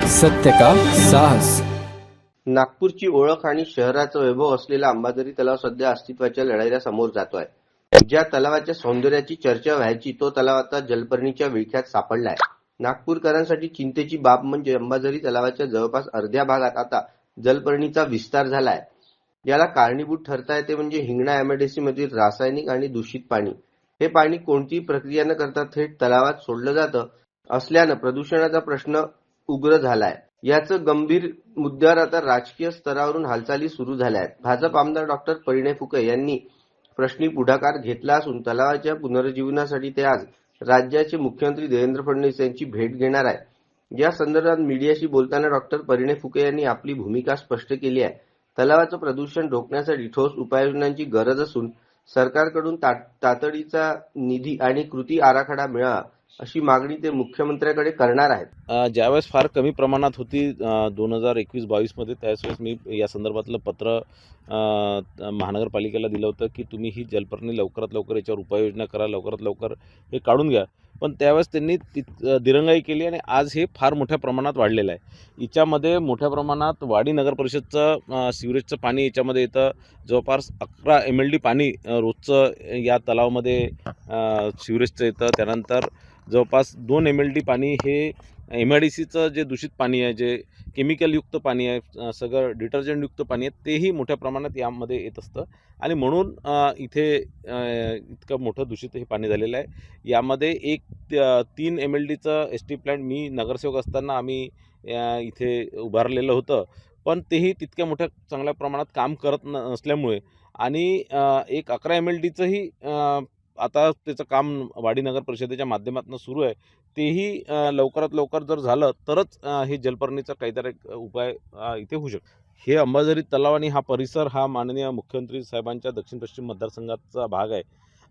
सत्य का साहस। नागपूरची ओळख आणि शहराचं वैभव असलेला अंबाझरी तलाव सध्या अस्तित्वाच्या लढाईला समोर जातोय। ज्या तलावाच्या सौंदर्याची चर्चा व्हायची तो तलाव आता जलपर्णीच्या विळख्यात सापडलाय। नागपूरकरांसाठी चिंतेची बाब म्हणजे अंबाझरी तलावाच्या जवळपास अर्ध्या भागात आता जलपर्णीचा विस्तार झालाय। याला कारणीभूत ठरता येते म्हणजे हिंगणा एमआयडीसी मधील रासायनिक आणि दूषित पाणी। हे पाणी कोणतीही प्रक्रिया न करता थेट तलावात सोडलं जातं असल्यानं प्रदूषणाचा प्रश्न उग्र झालाय। याचं गंभीर मुद्द्यावर आता राजकीय स्तरावरून हालचाली सुरू झाल्या आहेत। भाजप आमदार डॉक्टर परिणय फुके यांनी प्रश्नी पुढाकार घेतला असून तलावाच्या पुनरुज्जीवनासाठी ते आज राज्याचे मुख्यमंत्री देवेंद्र फडणवीस यांची भेट घेणार आहे। या संदर्भात मीडियाशी बोलताना डॉक्टर परिणय फुके यांनी आपली भूमिका स्पष्ट केली आहे। तलावाचं प्रदूषण रोखण्यासाठी ठोस उपाययोजनांची गरज असून सरकारकडून तातडीचा निधी आणि कृती आराखडा मिळावा अशी मागणी ते मुख्यमंत्र्यांकडे करणार आहेत। ज्यावेळेस फार कमी प्रमाणात होती 2021-22 मध्ये त्यावेळेस मी या संदर्भातलं पत्र महानगरपालिकेला दिलं होतं की तुम्ही ही जलपर्णी लवकरात लवकर याच्यावर उपाययोजना करा, लवकरात लवकर हे काढून घ्या। पण त्यावेळेस त्यांनी दिरंगाई केली आणि आज हे फार मोठ्या प्रमाणात वाढलेलं आहे। याच्यामध्ये मोठ्या प्रमाणात वाडी नगर परिषदचं सिवरेजचं पाणी याच्यामध्ये येतं। जवळपास 11 MLD पाणी रोजचं या तलावामध्ये सिवरेजचं येतं। त्यानंतर जवळपास 2 MLD पाणी हे MIDCचं जे दूषित पाणी आहे, जे केमिकलयुक्त पाणी आहे, सगळं डिटर्जंटयुक्त पाणी आहे, तेही मोठ्या प्रमाणात यामध्ये येत असतं आणि म्हणून इथे इतकं मोठं दूषित हे पाणी झालेलं आहे। यामध्ये 3 MLDचं ST प्लॅन्ट मी नगरसेवक असताना आम्ही इथे उभारलेलं होतं, पण तेही तितक्या मोठ्या चांगल्या प्रमाणात काम करत नसल्यामुळे आणि एक 11 MLDचंही आता त्याचं काम वाडी नगर परिषदेच्या माध्यमातून सुरू आहे। तेही लवकरात लवकर जर झालं तरच हे जलपर्णीचा काहीतरी उपाय इथे होऊ शकतो। हे अंबाझरी तलाव आणि हा परिसर हा माननीय मुख्यमंत्री साहेबांच्या दक्षिण पश्चिम मतदारसंघाचा भाग आहे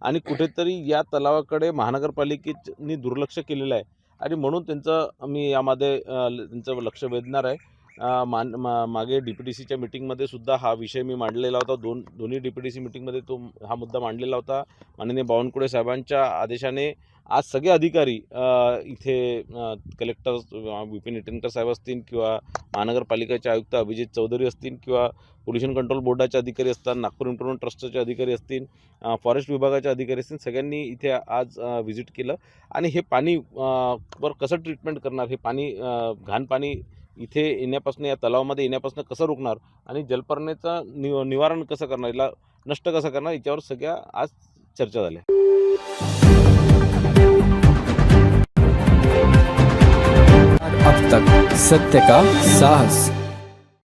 आणि कुठेतरी या तलावाकडे महानगरपालिकेने दुर्लक्ष केलेलं आहे आणि म्हणून मी यामध्ये त्यांचं लक्ष वेधणार आहे। मागे DPDCच्या मीटिंगमध्ये सुद्धा हा विषय मी मांडलेला होता। दोन्ही DPDC मीटिंगमध्ये हा मुद्दा मांडलेला होता। माननीय बावनकुळे साहेबांच्या आदेशाने आज सगळे अधिकारी इथे कलेक्टर विपिन इटनकर साहेब असतील किंवा महानगरपालिकेचे आयुक्त अभिजित चौधरी असतील किंवा पोल्युशन कंट्रोल बोर्डाचे अधिकारी असतात, नागपूर इम्प्रुव्हमेंट ट्रस्टचे अधिकारी असतील, फॉरेस्ट विभागाचे अधिकारी असतील, सगळ्यांनी इथे आज व्हिजिट केलं आणि हे पाणी वर कसं ट्रीटमेंट करणार, हे पाणी घाण पाणी इथे येण्यापासून या तलावामध्ये येण्यापासून कसं रोखणार आणि जलपर्णीचं निवारण कसं करणार, याला नष्ट कसं करणार, याच्यावर सगळ्या आज चर्चा झाल्या। अब तक सत्य का साहस।